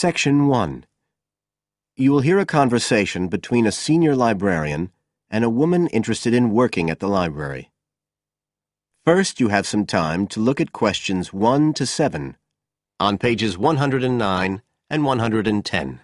Section 1. You will hear a conversation between a senior librarian and a woman interested in working at the library. First, you have some time to look at questions 1 to 7 on pages 109 and 110.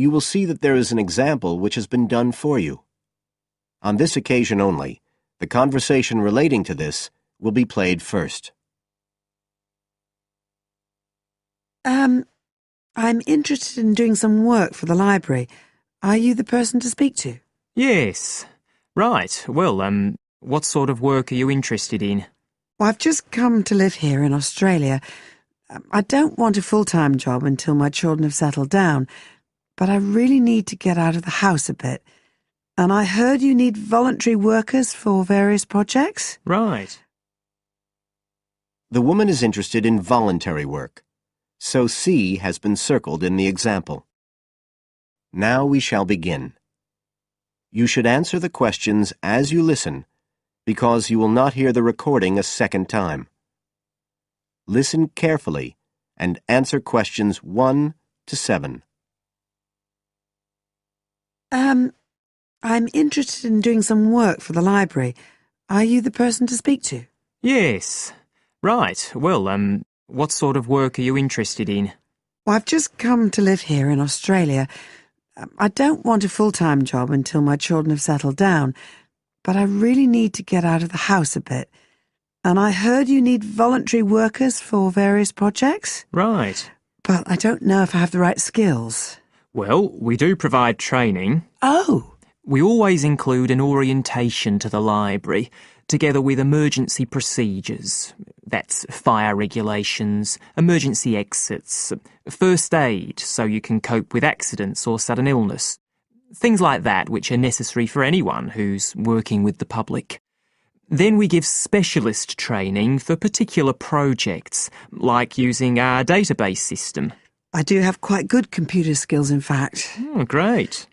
You will see that there is an example which has been done for you. On this occasion only, the conversation relating to this will be played first. I'm interested in doing some work for the library. Are you the person to speak to? Yes. Right. Well, what sort of work are you interested in? Well, I've just come to live here in Australia. I don't want a full-time job until my children have settled down, but I really need to get out of the house a bit. And I heard you need voluntary workers for various projects? Right. The woman is interested in voluntary work, so C has been circled in the example. Now we shall begin. You should answer the questions as you listen, because you will not hear the recording a second time. Listen carefully and answer questions 1 to 7. I'm interested in doing some work for the library. Are you the person to speak to? Yes. Right. Well, what sort of work are you interested in? Well, I've just come to live here in Australia. I don't want a full-time job until my children have settled down, but I really need to get out of the house a bit. And I heard you need voluntary workers for various projects? Right. But I don't know if I have the right skills. Well, we do provide training. Oh! We always include an orientation to the library, together with emergency procedures. That's fire regulations, emergency exits, first aid so you can cope with accidents or sudden illness. Things like that which are necessary for anyone who's working with the public. Then we give specialist training for particular projects, like using our database system. I do have quite good computer skills, in fact. Oh, great.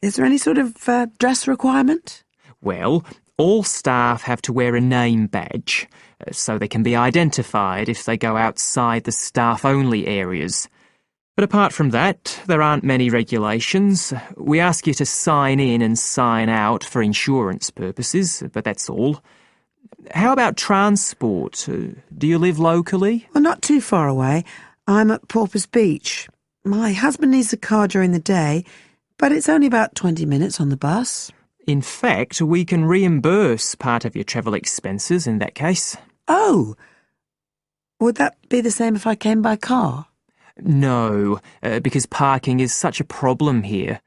Is there any sort of dress requirement? Well, all staff have to wear a name badge, so they can be identified if they go outside the staff-only areas. But apart from that, there aren't many regulations. We ask you to sign in and sign out for insurance purposes, but that's all. How about transport? Do you live locally? Well, not too far away. I'm at Porpoise Beach. My husband needs a car during the day, but it's only about 20 minutes on the bus. In fact, we can reimburse part of your travel expenses in that case. Oh! Would that be the same if I came by car? No, because parking is such a problem here.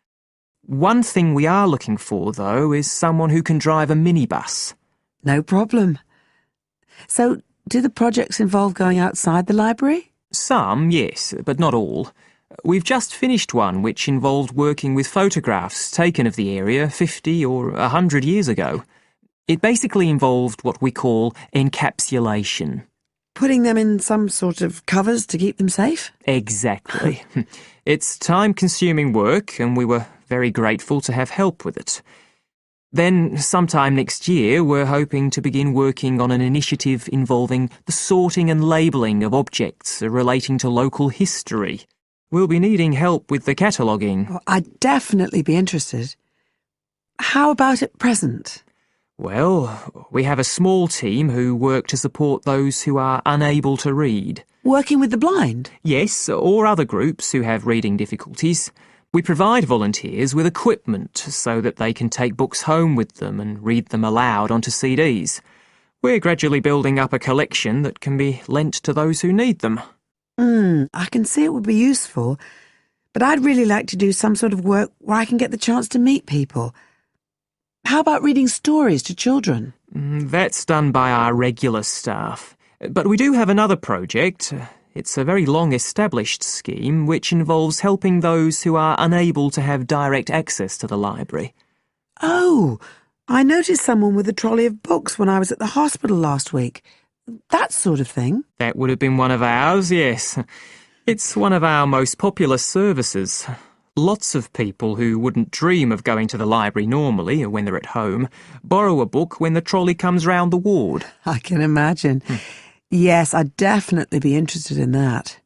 One thing we are looking for, though, is someone who can drive a minibus. No problem. So, do the projects involve going outside the library? Some, yes, but not all. We've just finished one which involved working with photographs taken of the area 50 or 100 years ago. It basically involved what we call encapsulation. Putting them in some sort of covers to keep them safe? Exactly. It's time-consuming work, and we were very grateful to have help with it. Then, sometime next year, we're hoping to begin working on an initiative involving the sorting and labelling of objects relating to local history. We'll be needing help with the cataloguing. Oh, I'd definitely be interested. How about at present? Well, we have a small team who work to support those who are unable to read. Working with the blind? Yes, or other groups who have reading difficulties. We provide volunteers with equipment so that they can take books home with them and read them aloud onto CDs. We're gradually building up a collection that can be lent to those who need them. I can see it would be useful, but I'd really like to do some sort of work where I can get the chance to meet people. How about reading stories to children? That's done by our regular staff. But we do have another project. It's a very long-established scheme which involves helping those who are unable to have direct access to the library. Oh, I noticed someone with a trolley of books when I was at the hospital last week. That sort of thing. That would have been one of ours, yes. It's one of our most popular services. Lots of people who wouldn't dream of going to the library normally, or when they're at home, borrow a book when the trolley comes round the ward. I can imagine. Yes, I'd definitely be interested in that.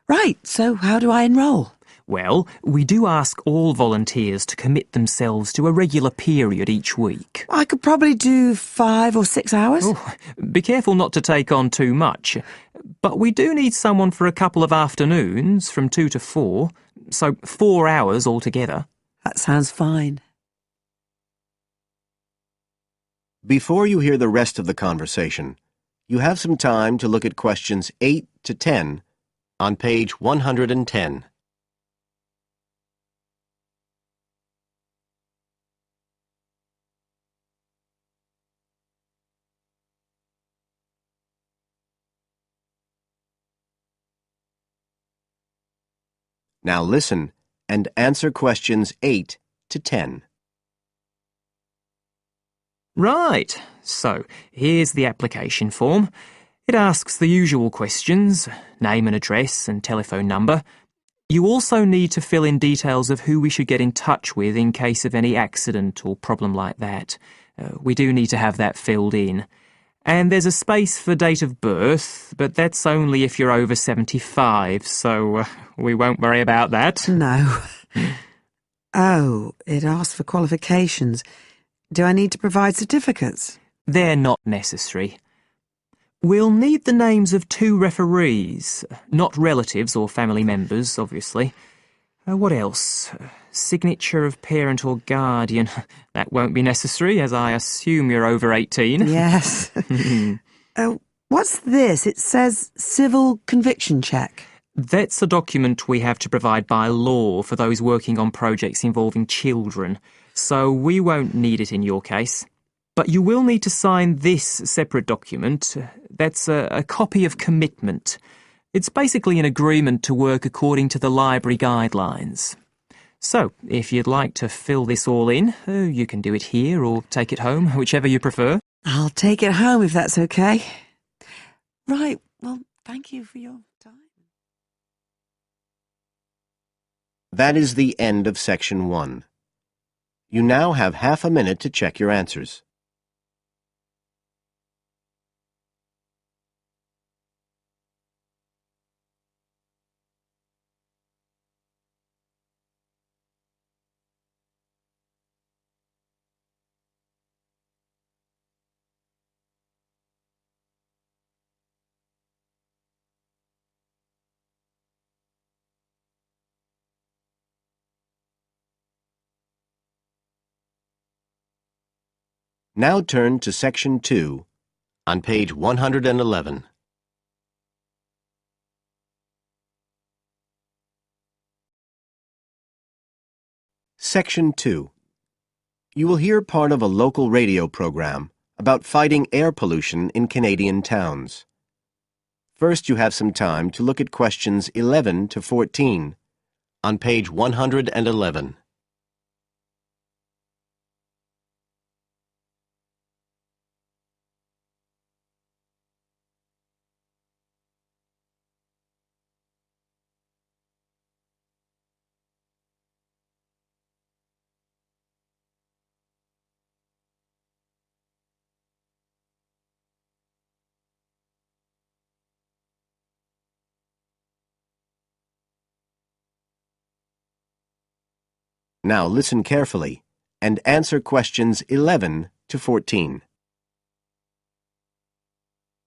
Right, so how do I enrol? Well, we do ask all volunteers to commit themselves to a regular period each week. I could probably do 5 or 6 hours. Oh, be careful not to take on too much. But we do need someone for a couple of afternoons, from 2 to 4, so 4 hours altogether. That sounds fine. Before you hear the rest of the conversation, you have some time to look at questions 8 to 10 on page 110. Now listen and answer questions 8 to 10. Right, so here's the application form. It asks the usual questions, name and address and telephone number. You also need to fill in details of who we should get in touch with in case of any accident or problem like that. We do need to have that filled in. And there's a space for date of birth, but that's only if you're over 75, so we won't worry about that. No. Oh, it asks for qualifications. Do I need to provide certificates? They're not necessary. We'll need the names of 2 referees, not relatives or family members, obviously. What else? Signature of parent or guardian. That won't be necessary, as I assume you're over 18. Yes. What's this? It says civil conviction check. That's a document we have to provide by law for those working on projects involving children, so we won't need it in your case. But you will need to sign this separate document. That's a copy of commitment. It's basically an agreement to work according to the library guidelines. So, if you'd like to fill this all in, you can do it here or take it home, whichever you prefer. I'll take it home if that's okay. Right, well, thank you for your time. That is the end of section 1. You now have half a minute to check your answers. Now turn to section 2 on page 111. Section 2. You will hear part of a local radio program about fighting air pollution in Canadian towns. First, you have some time to look at questions 11 to 14 on page 111. Now listen carefully and answer questions 11 to 14.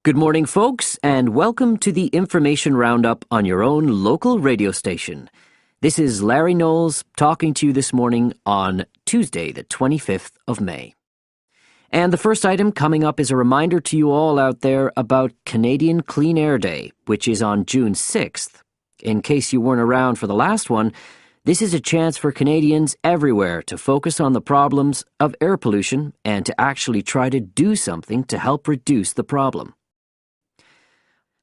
Good morning, folks, and welcome to the Information Roundup on your own local radio station. This is Larry Knowles talking to you this morning on Tuesday, the 25th of May. And the first item coming up is a reminder to you all out there about Canadian Clean Air Day, which is on June 6th. In case you weren't around for the last one, this is a chance for Canadians everywhere to focus on the problems of air pollution and to actually try to do something to help reduce the problem.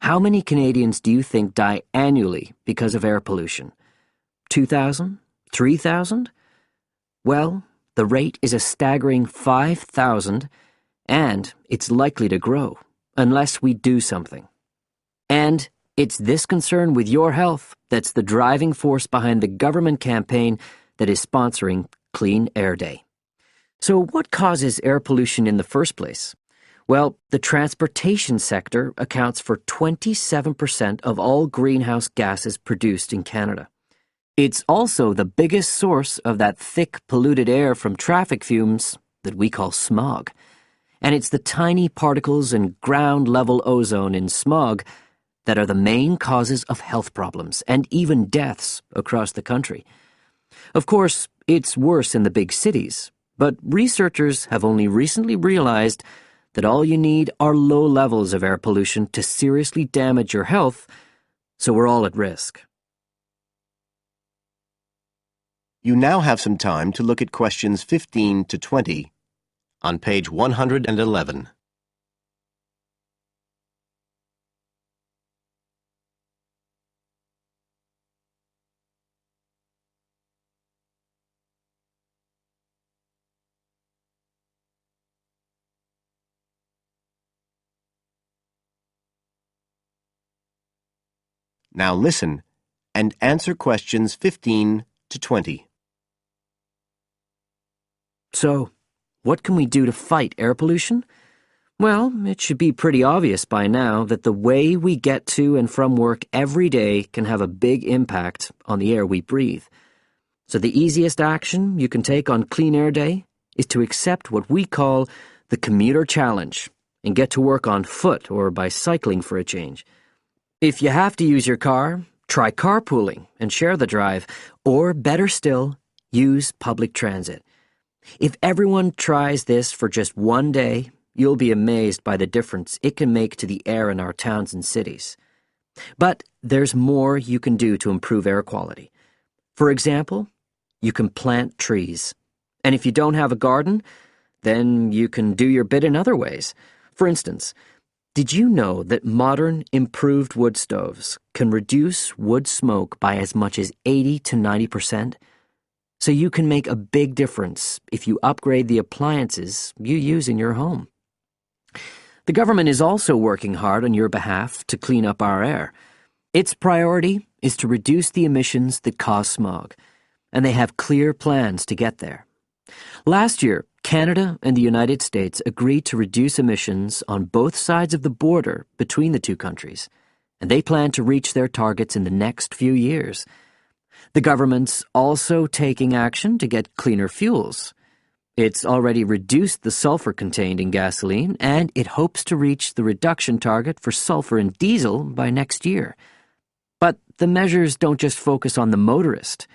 How many Canadians do you think die annually because of air pollution? 2,000? 3,000? Well, the rate is a staggering 5,000, and it's likely to grow, unless we do something. And it's this concern with your health that's the driving force behind the government campaign that is sponsoring Clean Air Day. So what causes air pollution in the first place? Well, the transportation sector accounts for 27% of all greenhouse gases produced in Canada. It's also the biggest source of that thick, polluted air from traffic fumes that we call smog. And it's the tiny particles and ground-level ozone in smog that are the main causes of health problems and even deaths across the country. Of course, it's worse in the big cities, but researchers have only recently realized that all you need are low levels of air pollution to seriously damage your health, so we're all at risk. You now have some time to look at questions 15 to 20 on page 111. Now listen and answer questions 15 to 20. So, what can we do to fight air pollution? Well, it should be pretty obvious by now that the way we get to and from work every day can have a big impact on the air we breathe. So the easiest action you can take on Clean Air Day is to accept what we call the commuter challenge and get to work on foot or by cycling for a change. If you have to use your car, try carpooling and share the drive, or better still, use public transit. If everyone tries this for just one day, you'll be amazed by the difference it can make to the air in our towns and cities. But there's more you can do to improve air quality. For example, you can plant trees. And if you don't have a garden, then you can do your bit in other ways. For instance, did you know that modern, improved wood stoves can reduce wood smoke by as much as 80 to 90%? So you can make a big difference if you upgrade the appliances you use in your home. The government is also working hard on your behalf to clean up our air. Its priority is to reduce the emissions that cause smog, and they have clear plans to get there. Last year, Canada and the United States agreed to reduce emissions on both sides of the border between the two countries, and they plan to reach their targets in the next few years. The government's also taking action to get cleaner fuels. It's already reduced the sulfur contained in gasoline, and it hopes to reach the reduction target for sulfur in diesel by next year. But the measures don't just focus on the motorist.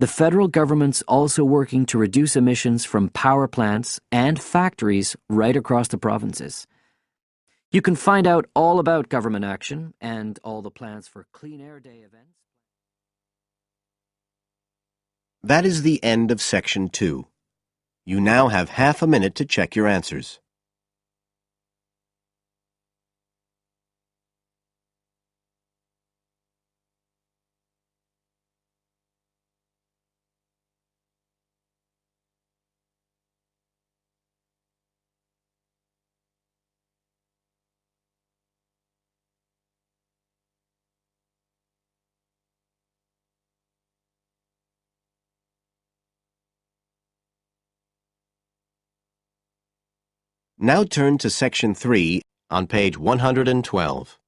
The federal government's also working to reduce emissions from power plants and factories right across the provinces. You can find out all about government action and all the plans for Clean Air Day events. That is the end of section 2. You now have half a minute to check your answers. Now turn to section 3 on page 112.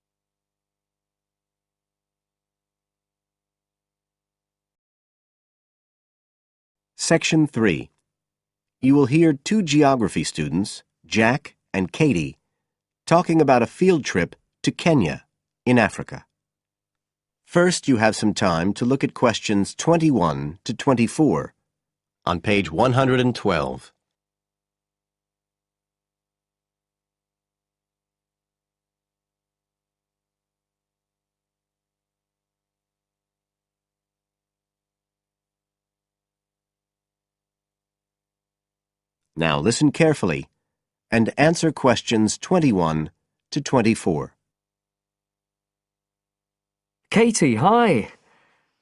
Section 3. You will hear two geography students, Jack and Katie, talking about a field trip to Kenya in Africa. First, you have some time to look at questions 21 to 24 on page 112. Now listen carefully and answer questions 21 to 24. Katie, hi.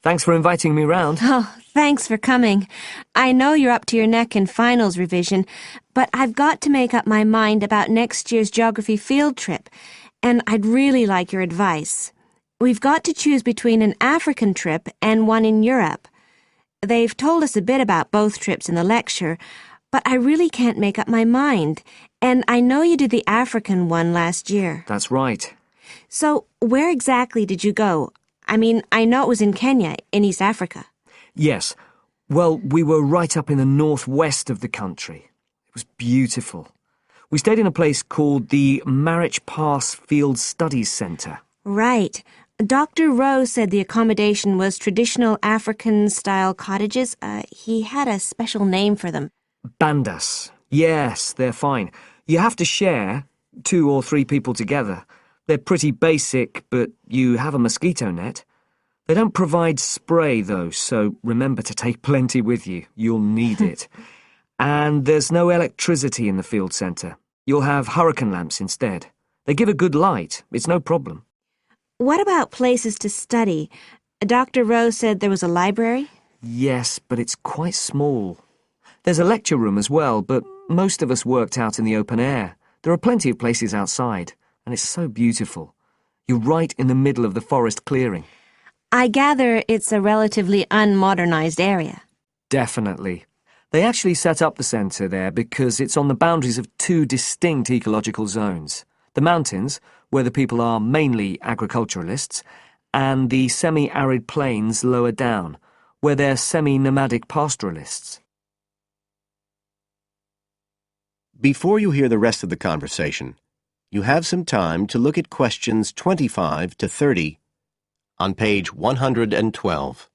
Thanks for inviting me round. Oh, thanks for coming. I know you're up to your neck in finals revision, but I've got to make up my mind about next year's geography field trip, and I'd really like your advice. We've got to choose between an African trip and one in Europe. They've told us a bit about both trips in the lecture, but I really can't make up my mind, and I know you did the African one last year. That's right. So, where exactly did you go? I mean, I know it was in Kenya, in East Africa. Yes. Well, we were right up in the northwest of the country. It was beautiful. We stayed in a place called the Marich Pass Field Studies Centre. Right. Dr. Rowe said the accommodation was traditional African-style cottages. He had a special name for them. Bandas. Yes, they're fine. You have to share, 2 or 3 people together. They're pretty basic, but you have a mosquito net. They don't provide spray, though, so remember to take plenty with you. You'll need it. And there's no electricity in the field centre. You'll have hurricane lamps instead. They give a good light. It's no problem. What about places to study? Dr. Rowe said there was a library? Yes, but it's quite small. There's a lecture room as well, but most of us worked out in the open air. There are plenty of places outside, and it's so beautiful. You're right in the middle of the forest clearing. I gather it's a relatively unmodernized area. Definitely. They actually set up the centre there because it's on the boundaries of 2 distinct ecological zones. The mountains, where the people are mainly agriculturalists, and the semi-arid plains lower down, where they're semi-nomadic pastoralists. Before you hear the rest of the conversation, you have some time to look at questions 25 to 30 on page 112.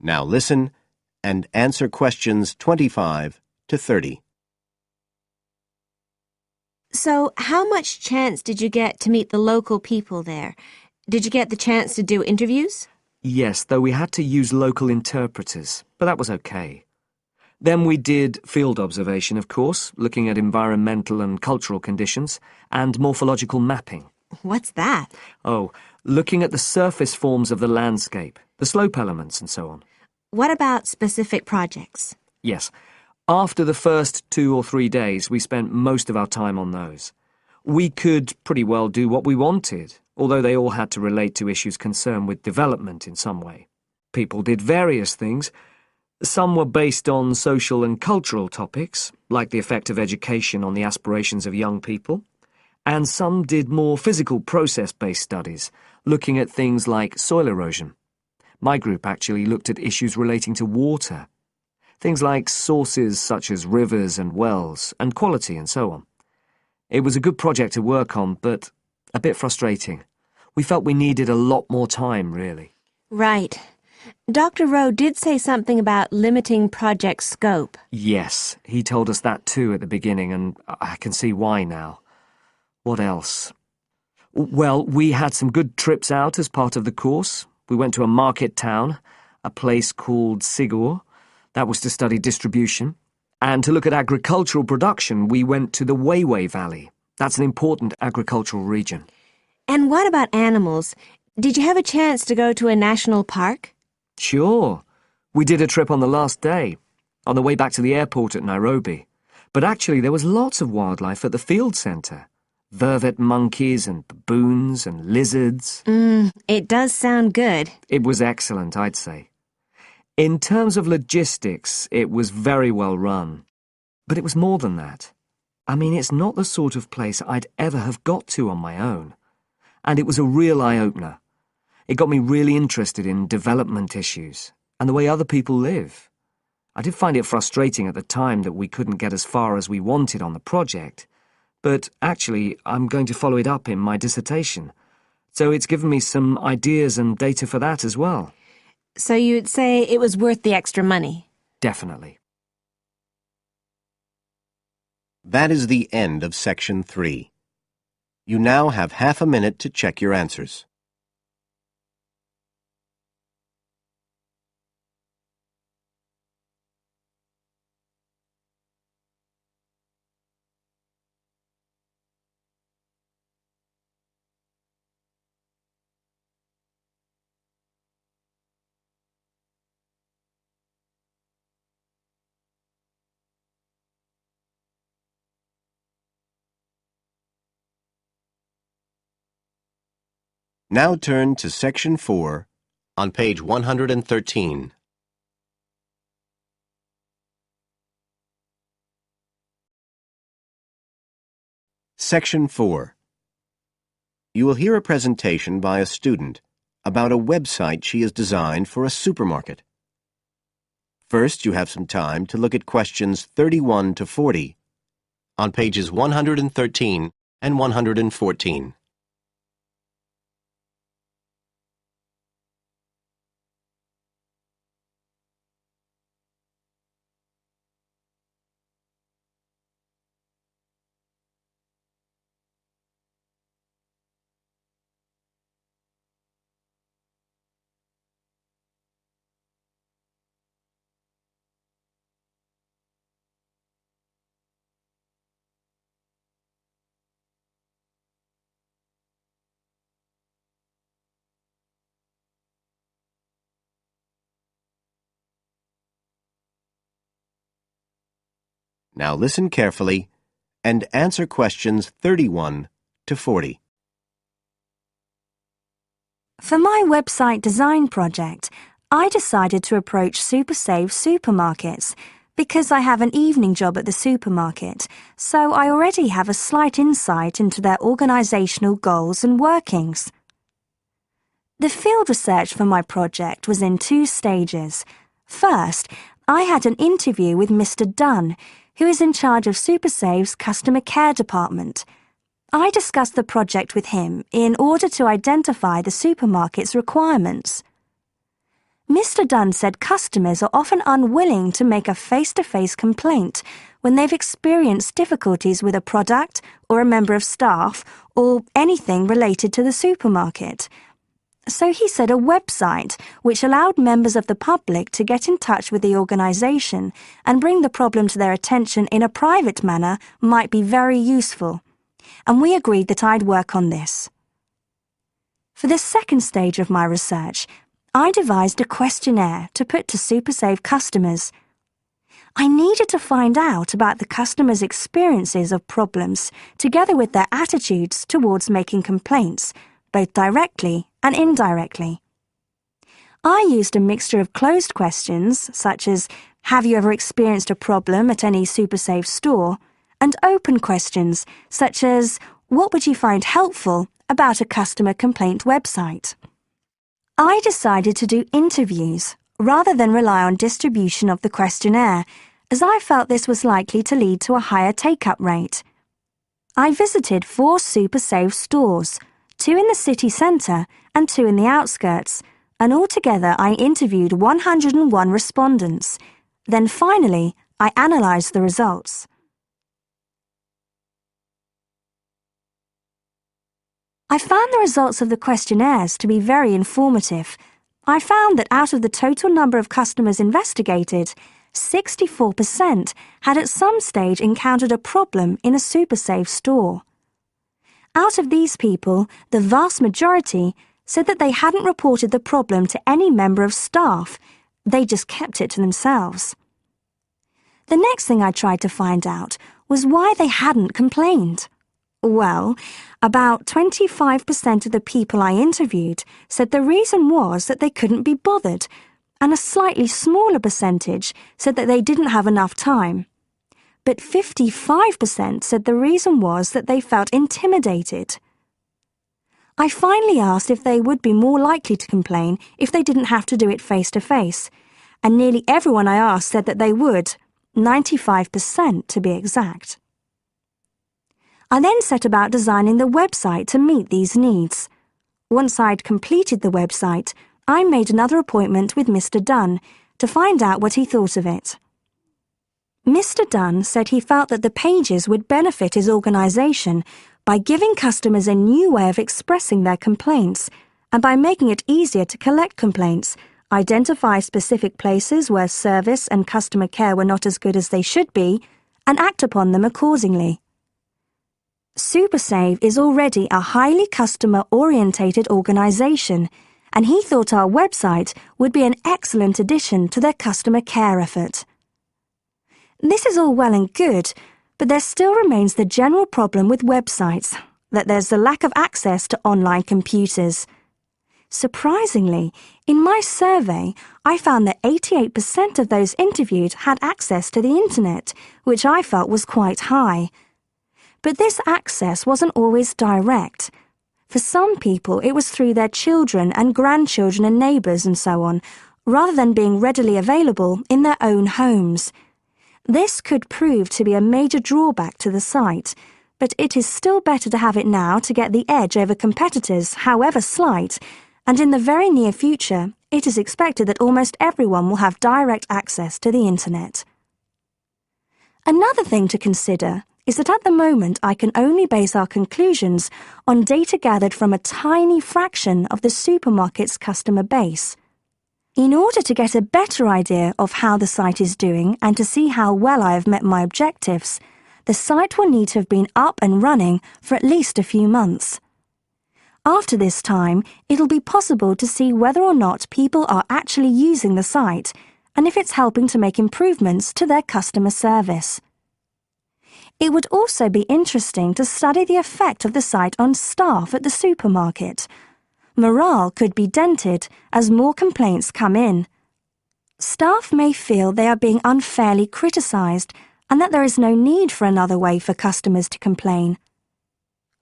Now listen and answer questions 25 to 30. So, how much chance did you get to meet the local people there? Did you get the chance to do interviews? Yes, though we had to use local interpreters, but that was okay. Then we did field observation, of course, looking at environmental and cultural conditions, and morphological mapping. What's that? Oh, looking at the surface forms of the landscape, the slope elements and so on. What about specific projects? Yes. After the first 2 or 3 days, we spent most of our time on those. We could pretty well do what we wanted, although they all had to relate to issues concerned with development in some way. People did various things. Some were based on social and cultural topics, like the effect of education on the aspirations of young people, and some did more physical process-based studies, looking at things like soil erosion. My group actually looked at issues relating to water, things like sources such as rivers and wells, and quality and so on. It was a good project to work on, but a bit frustrating. We felt we needed a lot more time, really. Right. Dr. Rowe did say something about limiting project scope. Yes, he told us that too at the beginning, and I can see why now. What else? Well, we had some good trips out as part of the course. We went to a market town, a place called Sigur. That was to study distribution. And to look at agricultural production, we went to the Weiwei Valley. That's an important agricultural region. And what about animals? Did you have a chance to go to a national park? Sure. We did a trip on the last day, on the way back to the airport at Nairobi. But actually there was lots of wildlife at the field centre. Vervet monkeys and baboons and lizards. It does sound good. It was excellent, I'd say. In terms of logistics, it was very well run. But it was more than that. I mean, it's not the sort of place I'd ever have got to on my own. And it was a real eye-opener. It got me really interested in development issues and the way other people live. I did find it frustrating at the time that we couldn't get as far as we wanted on the project. But actually, I'm going to follow it up in my dissertation. So it's given me some ideas and data for that as well. So you'd say it was worth the extra money? Definitely. That is the end of Section 3. You now have half a minute to check your answers. Now turn to Section 4 on page 113. Section 4. You will hear a presentation by a student about a website she has designed for a supermarket. First, you have some time to look at questions 31 to 40 on pages 113 and 114. Now listen carefully and answer questions 31 to 40. For my website design project, I decided to approach SuperSave supermarkets because I have an evening job at the supermarket, so I already have a slight insight into their organisational goals and workings. The field research for my project was in 2 stages. First, I had an interview with Mr. Dunn, who is in charge of SuperSave's customer care department. I discussed the project with him in order to identify the supermarket's requirements. Mr. Dunn said customers are often unwilling to make a face-to-face complaint when they've experienced difficulties with a product or a member of staff or anything related to the supermarket. So he said a website which allowed members of the public to get in touch with the organisation and bring the problem to their attention in a private manner might be very useful, and we agreed that I'd work on this. For the second stage of my research, I devised a questionnaire to put to SuperSave customers. I needed to find out about the customers' experiences of problems together with their attitudes towards making complaints, both directly and indirectly. I used a mixture of closed questions, such as, have you ever experienced a problem at any SuperSave store? And open questions, such as, what would you find helpful about a customer complaint website? I decided to do interviews rather than rely on distribution of the questionnaire, as I felt this was likely to lead to a higher take-up rate. I visited 4 SuperSave stores, 2 in the city centre and 2 in the outskirts, and altogether I interviewed 101 respondents. Then finally, I analysed the results. I found the results of the questionnaires to be very informative. I found that out of the total number of customers investigated, 64% had at some stage encountered a problem in a SuperSave store. Out of these people, the vast majority said that they hadn't reported the problem to any member of staff. They just kept it to themselves. The next thing I tried to find out was why they hadn't complained. Well, about 25% of the people I interviewed said the reason was that they couldn't be bothered, and a slightly smaller percentage said that they didn't have enough time. But 55% said the reason was that they felt intimidated. I finally asked if they would be more likely to complain if they didn't have to do it face-to-face, and nearly everyone I asked said that they would, 95% to be exact. I then set about designing the website to meet these needs. Once I'd completed the website, I made another appointment with Mr. Dunn to find out what he thought of it. Mr. Dunn said he felt that the pages would benefit his organisation by giving customers a new way of expressing their complaints and by making it easier to collect complaints, identify specific places where service and customer care were not as good as they should be, and act upon them accordingly. SuperSave is already a highly customer-orientated organisation, and he thought our website would be an excellent addition to their customer care effort. This is all well and good, but there still remains the general problem with websites, that there's the lack of access to online computers. Surprisingly, in my survey, I found that 88% of those interviewed had access to the internet, which I felt was quite high. But this access wasn't always direct. For some people, it was through their children and grandchildren and neighbours and so on, rather than being readily available in their own homes. This could prove to be a major drawback to the site, but it is still better to have it now to get the edge over competitors, however slight, and in the very near future, it is expected that almost everyone will have direct access to the internet. Another thing to consider is that at the moment I can only base our conclusions on data gathered from a tiny fraction of the supermarket's customer base. In order to get a better idea of how the site is doing and to see how well I have met my objectives, the site will need to have been up and running for at least a few months. After this time, it'll be possible to see whether or not people are actually using the site and if it's helping to make improvements to their customer service. It would also be interesting to study the effect of the site on staff at the supermarket. Morale could be dented as more complaints come in. Staff may feel they are being unfairly criticised and that there is no need for another way for customers to complain.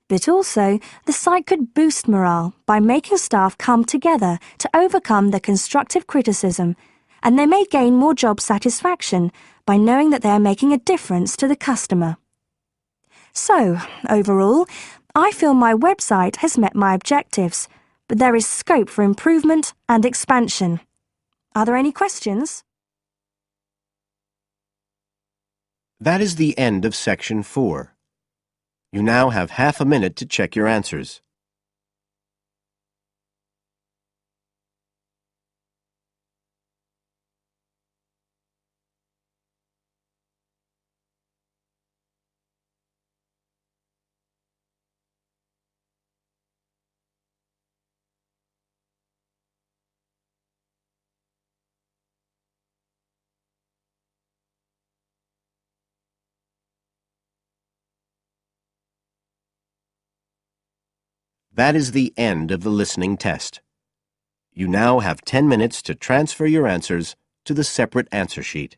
But also, the site could boost morale by making staff come together to overcome the constructive criticism, and they may gain more job satisfaction by knowing that they are making a difference to the customer. So, overall, I feel my website has met my objectives, but there is scope for improvement and expansion. Are there any questions? That is the end of Section 4. You now have half a minute to check your answers. That is the end of the listening test. You now have 10 minutes to transfer your answers to the separate answer sheet.